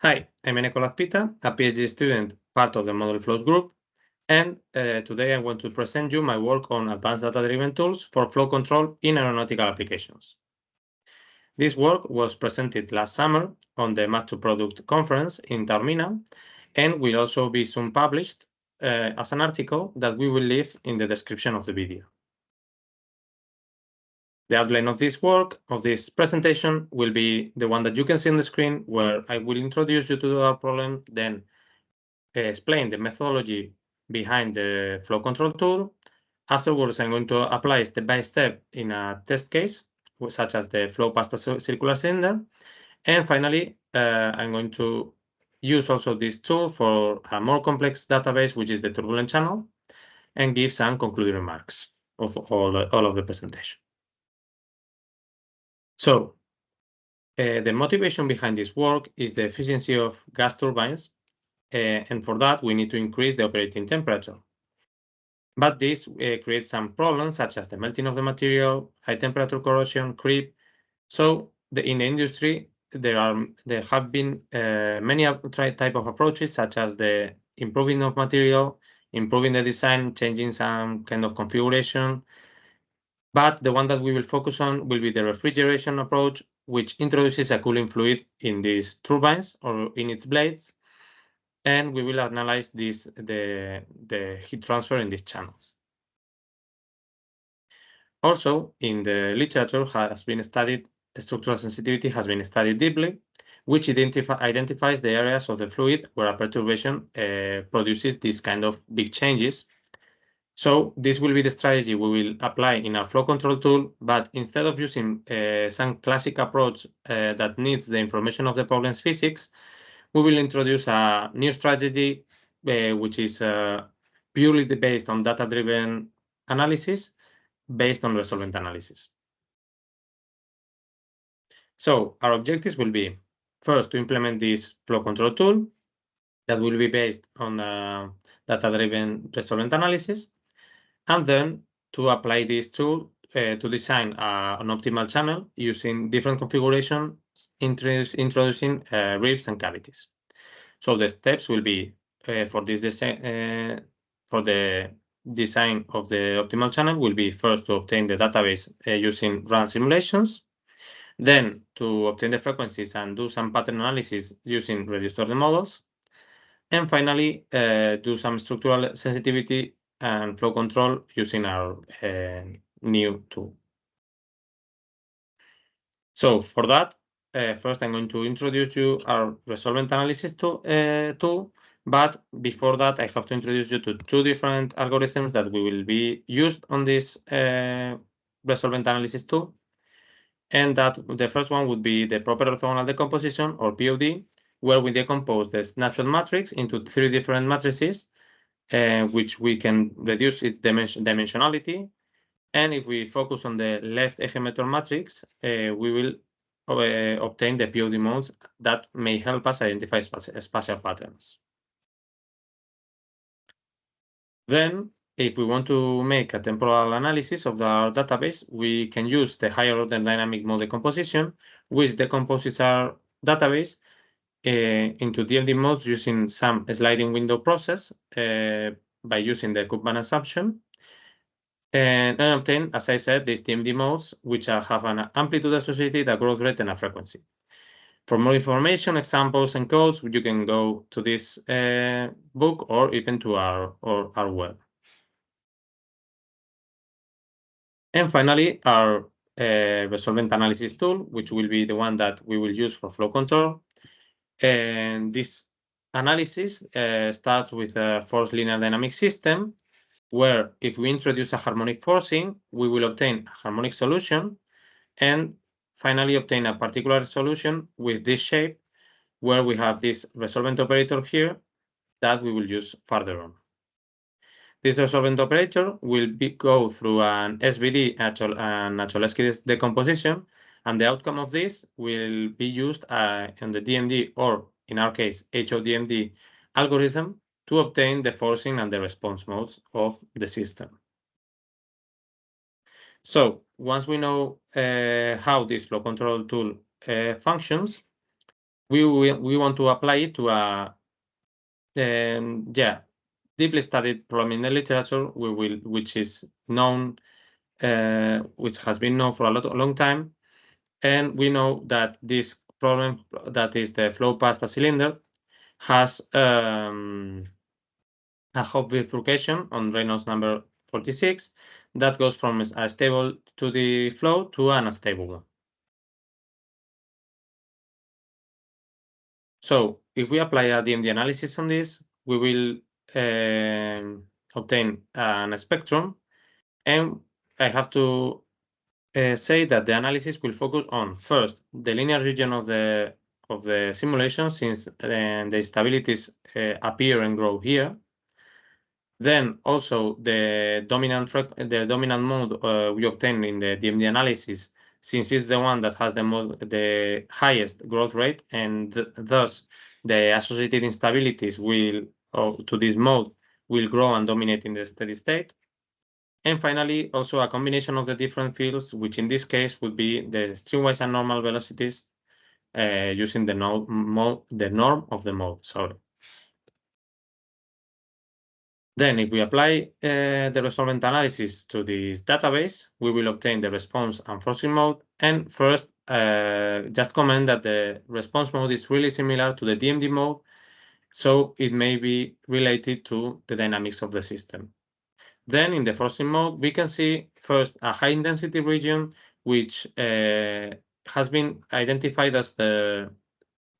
Hi, I'm Lazpita, a PhD student, part of the Model Flow group, and today I want to present you my work on advanced data-driven tools for flow control in aeronautical applications. This work was presented last summer on the Math2Product conference in Taormina, and will also be soon published as an article that we will leave in the description of the video. The outline of this work, of this presentation, will be the one that you can see on the screen, where I will introduce you to our problem, then explain the methodology behind the flow control tool. Afterwards, I'm going to apply step by step in a test case, such as the flow past a circular cylinder. And finally, I'm going to use also this tool for a more complex database, which is the turbulent channel, and give some concluding remarks of all of the presentation. So, the motivation behind this work is the efficiency of gas turbines, and for that, we need to increase the operating temperature. But this creates some problems, such as the melting of the material, high temperature corrosion, creep. So in the industry, there have been many type of approaches, such as the improving of material, improving the design, changing some kind of configuration. But the one that we will focus on will be the refrigeration approach, which introduces a cooling fluid in these turbines or in its blades. And we will analyze the heat transfer in these channels. Also, in the literature has been studied, structural sensitivity has been studied deeply, which identifies the areas of the fluid where a perturbation produces this kind of big changes. So this will be the strategy we will apply in our flow control tool, but instead of using some classic approach that needs the information of the problem's physics, we will introduce a new strategy which is purely based on data-driven analysis, based on resolvent analysis. So our objectives will be, first, to implement this flow control tool that will be based on data-driven resolvent analysis, and then to apply this tool to design an optimal channel using different configurations, introducing ribs and cavities. So the steps will be for this design, for the design of the optimal channel will be first to obtain the database using run simulations, then to obtain the frequencies and do some pattern analysis using reduced order models, and finally do some structural sensitivity and flow control using our new tool. So for that, first I'm going to introduce you our resolvent analysis tool. But before that, I have to introduce you to two different algorithms that we will be used on this resolvent analysis tool. And that the first one would be the proper orthogonal decomposition, or POD, where we decompose the snapshot matrix into three different matrices, which we can reduce its dimensionality. And if we focus on the left Eigenvector matrix, we will obtain the POD modes that may help us identify spatial patterns. Then, if we want to make a temporal analysis of our database, we can use the higher order dynamic mode decomposition, which decomposes our database into DMD modes using some sliding window process by using the Koopman assumption. And obtain, as I said, these DMD modes, which have an amplitude associated, a growth rate, and a frequency. For more information, examples, and codes, you can go to this book or even to our web. And finally, our resolvent analysis tool, which will be the one that we will use for flow control. And this analysis starts with a forced linear dynamic system, where if we introduce a harmonic forcing, we will obtain a harmonic solution, and finally obtain a particular solution with this shape, where we have this resolvent operator here that we will use further on. This resolvent operator will go through an SVD and Cholesky decomposition, and the outcome of this will be used in the DMD, or in our case, HODMD algorithm, to obtain the forcing and the response modes of the system. So once we know how this flow control tool functions, we want to apply it to a deeply studied problem in the literature, which is known, which has been known for a long time, and we know that this problem, that is the flow past a cylinder, has a Hopf bifurcation on Reynolds number 46 that goes from a stable to the flow to an unstable one. So if we apply a DMD analysis on this, we will obtain a spectrum, and I have to say that the analysis will focus on, first, the linear region of the simulation, since the instabilities appear and grow here. Then also the dominant mode we obtain in the DMD analysis, since it's the one that has the highest growth rate, and thus the associated instabilities to this mode will grow and dominate in the steady state. And finally, also a combination of the different fields, which in this case would be the streamwise and normal velocities using the norm of the mode. Sorry. Then if we apply the resolvent analysis to this database, we will obtain the response and forcing mode. And first, just comment that the response mode is really similar to the DMD mode, so it may be related to the dynamics of the system. Then in the forcing mode, we can see first a high intensity region, which has been identified as a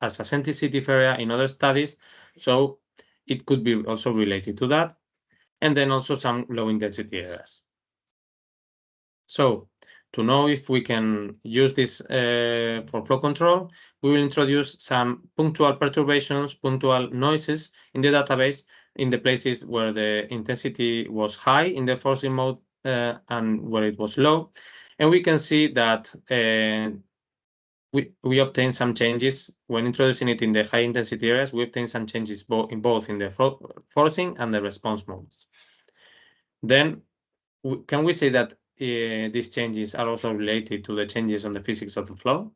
sensitive area in other studies, so it could be also related to that. And then also some low intensity areas. So to know if we can use this for flow control, we will introduce some punctual perturbations, punctual noises in the database in the places where the intensity was high in the forcing mode and where it was low. And we can see that we obtain some changes when introducing it in the high intensity areas. We obtain some changes both in the forcing and the response modes. Then can we say that these changes are also related to the changes on the physics of the flow?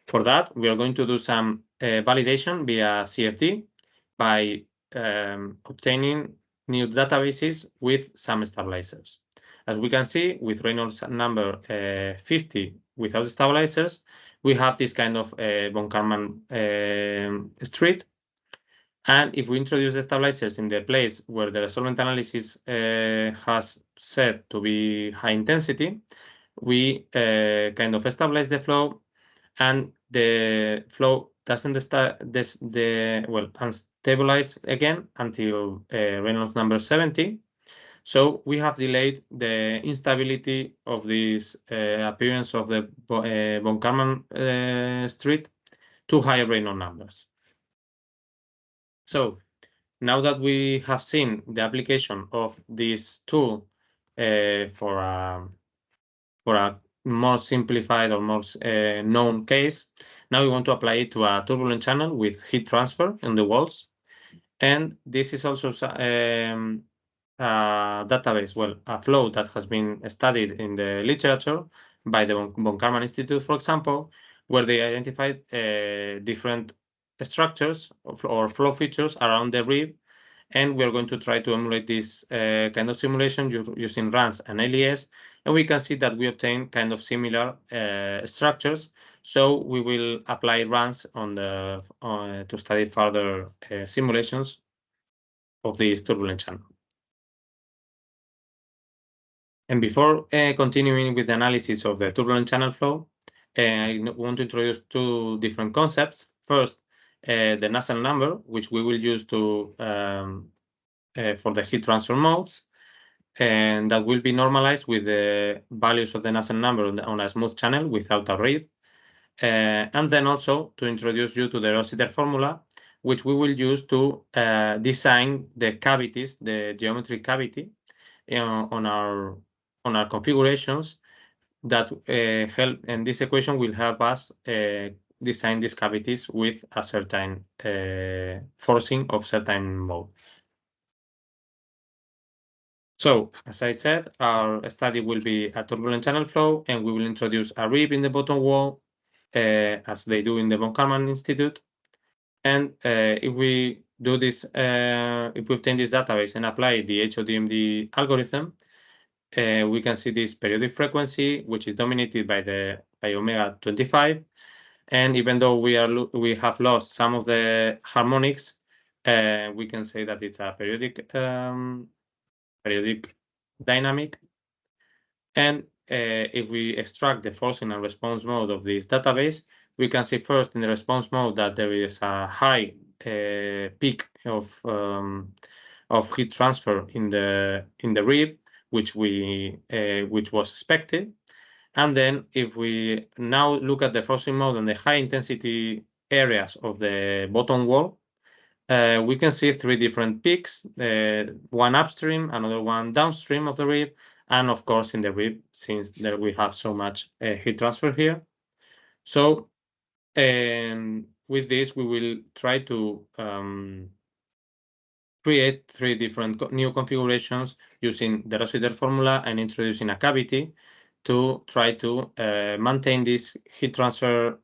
For that, we are going to do some validation via CFD by obtaining new databases with some stabilizers. As we can see, with Reynolds number 50 without stabilizers, we have this kind of von Karman street. And if we introduce the stabilizers in the place where the resolvent analysis has set to be high intensity, we kind of stabilize the flow, and the flow doesn't unstabilize again until Reynolds number 70. So we have delayed the instability of this appearance of the von Karman street to higher Reynolds numbers. So now that we have seen the application of this tool for a more simplified or more known case, now we want to apply it to a turbulent channel with heat transfer in the walls. And this is also a database, a flow that has been studied in the literature by the von Karman Institute, for example, where they identified different structures or flow features around the rib, and we are going to try to emulate this kind of simulation using RANS and LES, and we can see that we obtain kind of similar structures. So we will apply RANS to study further simulations of this turbulent channel. And before continuing with the analysis of the turbulent channel flow, I want to introduce two different concepts. First, the Nusselt number, which we will use for the heat transfer modes, and that will be normalized with the values of the Nusselt number on a smooth channel without a rib. And then also to introduce you to the Rossiter formula, which we will use to design the cavities, the geometric cavity on our configurations that help, and this equation will help us design these cavities with a certain forcing of certain mode. So, as I said, our study will be a turbulent channel flow, and we will introduce a rib in the bottom wall, as they do in the von Karman Institute, And if we do this, if we obtain this database and apply the HODMD algorithm, we can see this periodic frequency, which is dominated by omega 25. And even though we have lost some of the harmonics, we can say that it's a periodic dynamic. And if we extract the forcing and response mode of this database, we can see first in the response mode that there is a high peak of heat transfer in the rib, which was expected. And then if we now look at the forcing mode and the high intensity areas of the bottom wall, we can see three different peaks, one upstream, another one downstream of the rib, and of course in the rib, since there we have so much heat transfer here. So with this, we will try to create three different new configurations using the Rositer formula and introducing a cavity to try to maintain this heat transfer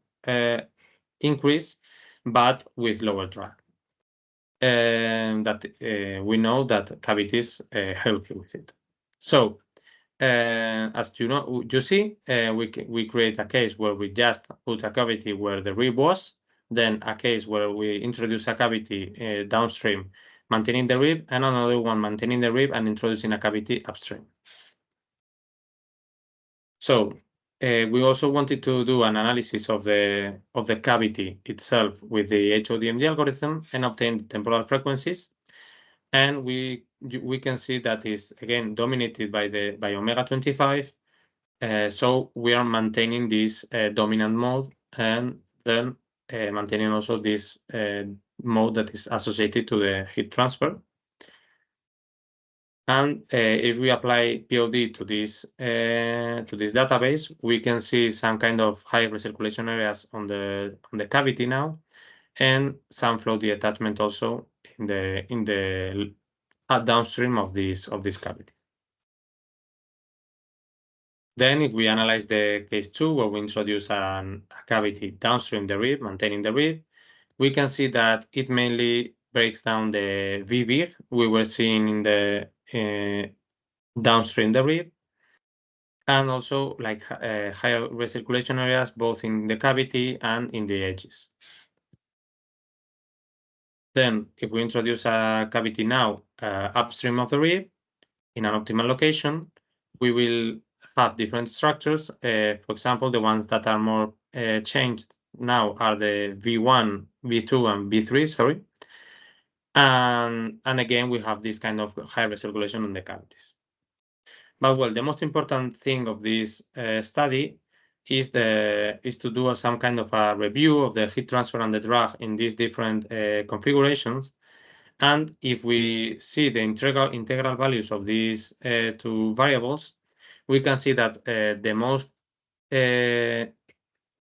increase, but with lower drag. That we know that cavities help with it. So as you see, we create a case where we just put a cavity where the rib was, then a case where we introduce a cavity downstream, maintaining the rib, and another one maintaining the rib and introducing a cavity upstream. So we also wanted to do an analysis of the cavity itself with the HODMD algorithm and obtain the temporal frequencies. And we can see that is again dominated by omega 25. So we are maintaining this dominant mode, and then maintaining also this mode that is associated to the heat transfer. And if we apply POD to this database, we can see some kind of high recirculation areas on the cavity now, and some flow detachment also in the downstream of this cavity. Then if we analyze the case 2, where we introduce a cavity downstream the rib, maintaining the rib, we can see that it mainly breaks down the VB we were seeing in the downstream the rib, and also like higher recirculation areas both in the cavity and in the edges. Then if we introduce a cavity now upstream of the rib in an optimal location, we will have different structures. For example, the ones that are more changed now are the V1, V2, and V3, sorry. And again, we have this kind of high recirculation in the cavities. But well, the most important thing of this study is to do some kind of a review of the heat transfer and the drag in these different configurations. And if we see the integral values of these two variables, we can see that the most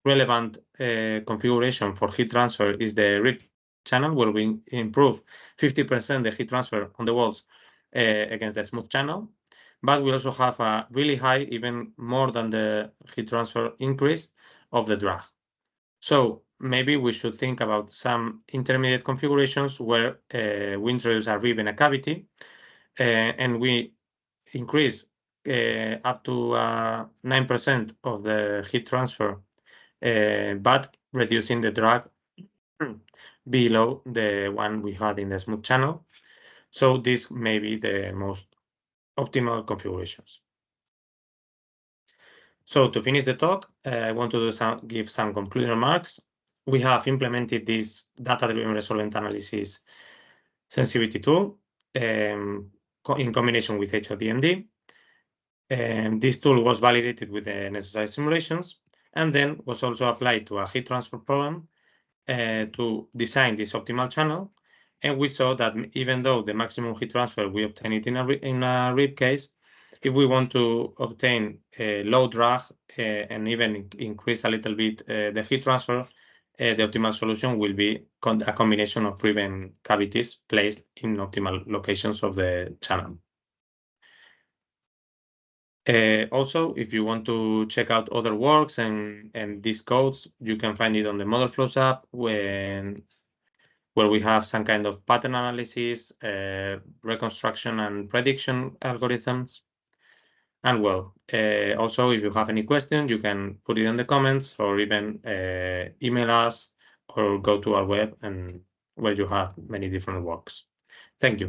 relevant configuration for heat transfer is the rib channel, where we improve 50% the heat transfer on the walls against the smooth channel. But we also have a really high, even more than the heat transfer increase of the drag. So maybe we should think about some intermediate configurations where we introduce a rib in a cavity and we increase up to 9% of the heat transfer, but reducing the drag below the one we had in the smooth channel. So this may be the most optimal configurations. So to finish the talk, I want to give some concluding remarks. We have implemented this data-driven resolvent analysis sensibility tool in combination with HODMD. This tool was validated with the necessary simulations, and then was also applied to a heat transfer problem to design this optimal channel. And we saw that even though the maximum heat transfer, we obtain it in a rib case, if we want to obtain a low drag and even increase a little bit the heat transfer, the optimal solution will be a combination of rib and cavities placed in optimal locations of the channel. Also, if you want to check out other works and these codes, you can find it on the Model Flows app. where we have some kind of pattern analysis, reconstruction and prediction algorithms. And well, also, if you have any questions, you can put it in the comments or even email us or go to our web and where you have many different works. Thank you.